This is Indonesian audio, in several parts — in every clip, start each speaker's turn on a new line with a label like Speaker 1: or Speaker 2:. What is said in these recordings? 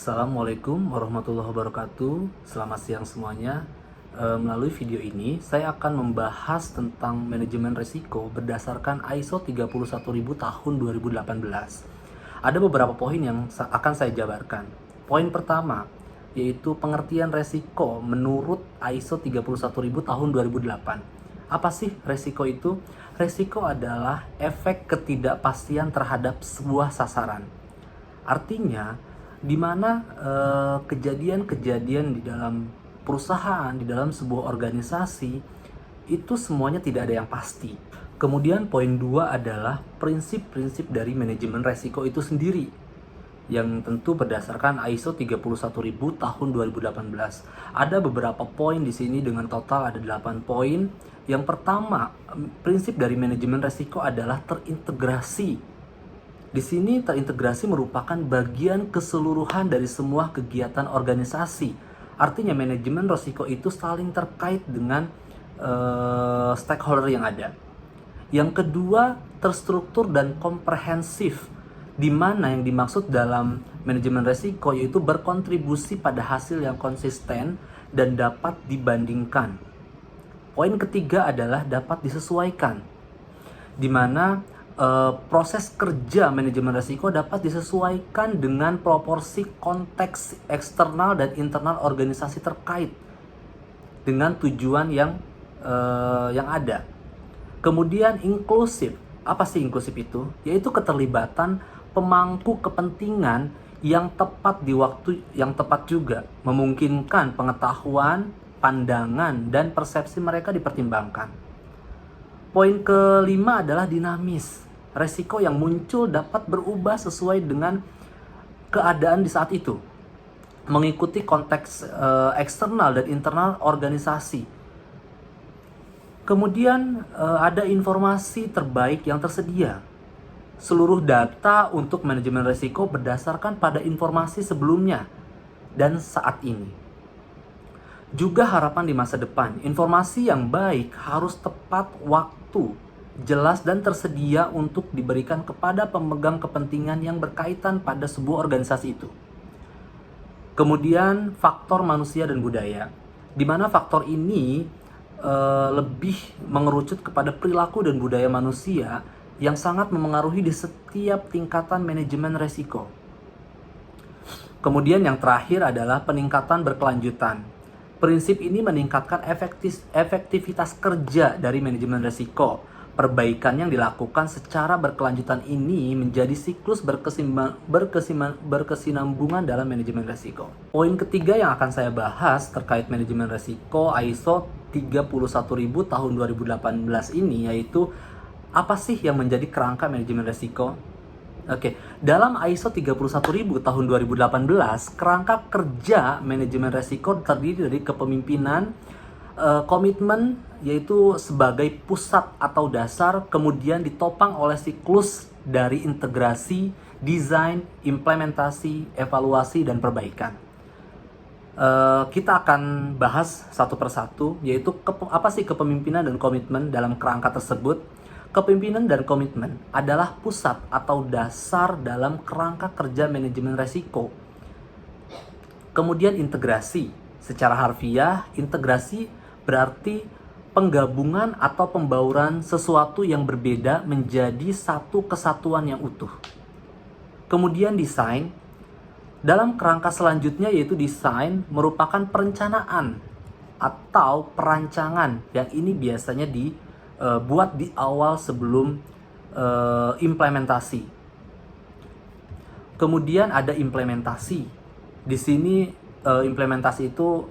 Speaker 1: Assalamualaikum warahmatullahi wabarakatuh. Selamat siang semuanya. Melalui video ini saya akan membahas tentang manajemen risiko berdasarkan ISO 31000 tahun 2018. Ada beberapa poin yang akan saya jabarkan. Poin pertama yaitu pengertian risiko menurut ISO 31000 tahun 2008. Apa sih risiko itu? Risiko adalah efek ketidakpastian terhadap sebuah sasaran. Artinya, di mana kejadian-kejadian di dalam perusahaan, di dalam sebuah organisasi, itu semuanya tidak ada yang pasti. Kemudian poin 2 adalah prinsip-prinsip dari manajemen resiko itu sendiri, yang tentu berdasarkan ISO 31000 tahun 2018. Ada beberapa poin di sini dengan total ada 8 poin. Yang pertama, prinsip dari manajemen resiko adalah terintegrasi. Di sini terintegrasi merupakan bagian keseluruhan dari semua kegiatan organisasi. Artinya manajemen risiko itu saling terkait dengan stakeholder yang ada. Yang kedua, terstruktur dan komprehensif, di mana yang dimaksud dalam manajemen risiko yaitu berkontribusi pada hasil yang konsisten dan dapat dibandingkan. Poin ketiga adalah dapat disesuaikan, di mana proses kerja manajemen risiko dapat disesuaikan dengan proporsi konteks eksternal dan internal organisasi terkait dengan tujuan yang ada. Kemudian inklusif. Apa sih inklusif itu? Yaitu keterlibatan pemangku kepentingan yang tepat di waktu yang tepat juga, memungkinkan pengetahuan, pandangan, dan persepsi mereka dipertimbangkan. Poin kelima adalah dinamis. Resiko yang muncul dapat berubah sesuai dengan keadaan di saat itu, mengikuti konteks eksternal dan internal organisasi. Kemudian ada informasi terbaik yang tersedia. Seluruh data untuk manajemen resiko berdasarkan pada informasi sebelumnya dan saat ini. Juga harapan di masa depan, informasi yang baik harus tepat waktu, jelas dan tersedia untuk diberikan kepada pemegang kepentingan yang berkaitan pada sebuah organisasi itu. Kemudian faktor manusia dan budaya, di mana faktor ini lebih mengerucut kepada perilaku dan budaya manusia yang sangat memengaruhi di setiap tingkatan manajemen resiko. Kemudian yang terakhir adalah peningkatan berkelanjutan. Prinsip ini meningkatkan efektivitas kerja dari manajemen risiko. Perbaikan yang dilakukan secara berkelanjutan ini menjadi siklus berkesinambungan dalam manajemen risiko. Poin ketiga yang akan saya bahas terkait manajemen risiko ISO 31000 tahun 2018 ini yaitu apa sih yang menjadi kerangka manajemen risiko? Oke, dalam ISO 31000 tahun 2018, kerangka kerja manajemen risiko terdiri dari kepemimpinan, komitmen yaitu sebagai pusat atau dasar, kemudian ditopang oleh siklus dari integrasi, desain, implementasi, evaluasi, dan perbaikan. Kita akan bahas satu persatu, yaitu apa sih kepemimpinan dan komitmen dalam kerangka tersebut. Kepemimpinan dan komitmen adalah pusat atau dasar dalam kerangka kerja manajemen risiko. Kemudian integrasi. Secara harfiah, integrasi berarti penggabungan atau pembauran sesuatu yang berbeda menjadi satu kesatuan yang utuh. Kemudian desain. Dalam kerangka selanjutnya yaitu desain merupakan perencanaan atau perancangan yang ini biasanya buat di awal sebelum implementasi. Kemudian ada implementasi. Di sini implementasi itu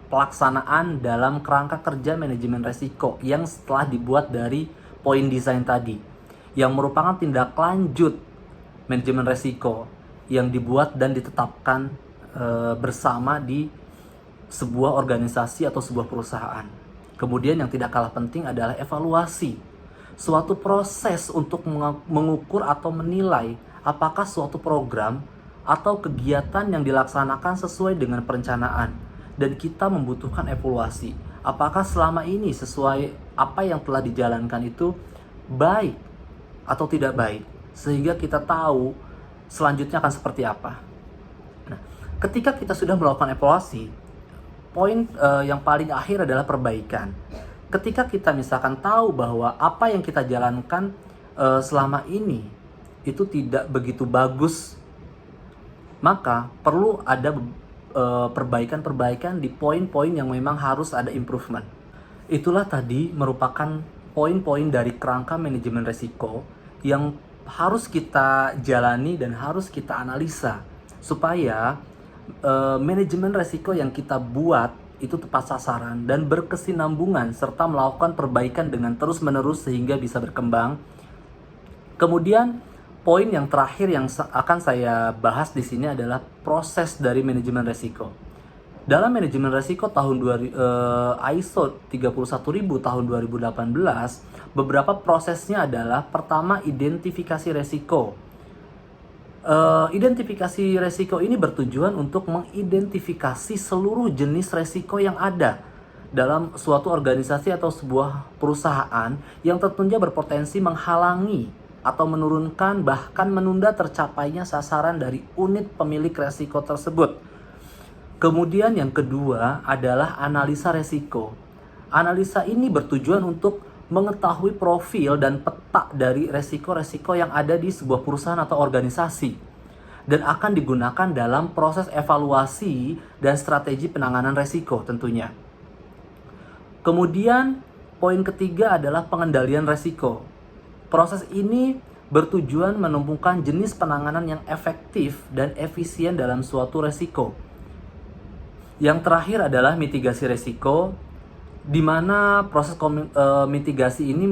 Speaker 1: pelaksanaan dalam kerangka kerja manajemen risiko yang setelah dibuat dari poin desain tadi, yang merupakan tindak lanjut manajemen risiko yang dibuat dan ditetapkan bersama di sebuah organisasi atau sebuah perusahaan. Kemudian yang tidak kalah penting adalah evaluasi. Suatu proses untuk mengukur atau menilai apakah suatu program atau kegiatan yang dilaksanakan sesuai dengan perencanaan. Dan kita membutuhkan evaluasi. Apakah selama ini sesuai apa yang telah dijalankan itu baik atau tidak baik. Sehingga kita tahu selanjutnya akan seperti apa. Nah, ketika kita sudah melakukan evaluasi, poin yang paling akhir adalah perbaikan. Ketika kita misalkan tahu bahwa apa yang kita jalankan selama ini itu tidak begitu bagus, maka perlu ada perbaikan-perbaikan di poin-poin yang memang harus ada improvement. Itulah tadi merupakan poin-poin dari kerangka manajemen resiko yang harus kita jalani dan harus kita analisa supaya manajemen resiko yang kita buat itu tepat sasaran dan berkesinambungan serta melakukan perbaikan dengan terus-menerus sehingga bisa berkembang. Kemudian poin yang terakhir yang akan saya bahas di sini adalah proses dari manajemen resiko. Dalam manajemen resiko ISO 31000 tahun 2018, beberapa prosesnya adalah pertama identifikasi resiko. Identifikasi resiko ini bertujuan untuk mengidentifikasi seluruh jenis resiko yang ada dalam suatu organisasi atau sebuah perusahaan yang tentunya berpotensi menghalangi atau menurunkan bahkan menunda tercapainya sasaran dari unit pemilik resiko tersebut. Kemudian yang kedua adalah analisa resiko. Analisa ini bertujuan untuk mengetahui profil dan peta dari resiko-resiko yang ada di sebuah perusahaan atau organisasi dan akan digunakan dalam proses evaluasi dan strategi penanganan resiko tentunya. Kemudian poin ketiga adalah pengendalian resiko. Proses ini bertujuan menemukan jenis penanganan yang efektif dan efisien dalam suatu resiko. Yang terakhir adalah mitigasi resiko, di mana proses mitigasi ini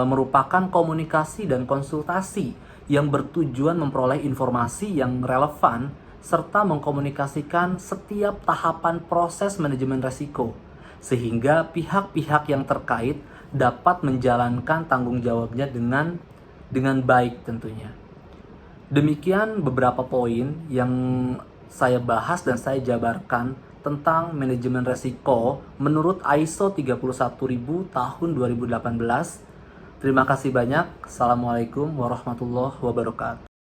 Speaker 1: merupakan komunikasi dan konsultasi yang bertujuan memperoleh informasi yang relevan serta mengkomunikasikan setiap tahapan proses manajemen resiko sehingga pihak-pihak yang terkait dapat menjalankan tanggung jawabnya dengan baik tentunya. Demikian beberapa poin yang saya bahas dan saya jabarkan tentang manajemen resiko menurut ISO 31000 tahun 2018. Terima kasih banyak. Assalamualaikum warahmatullahi wabarakatuh.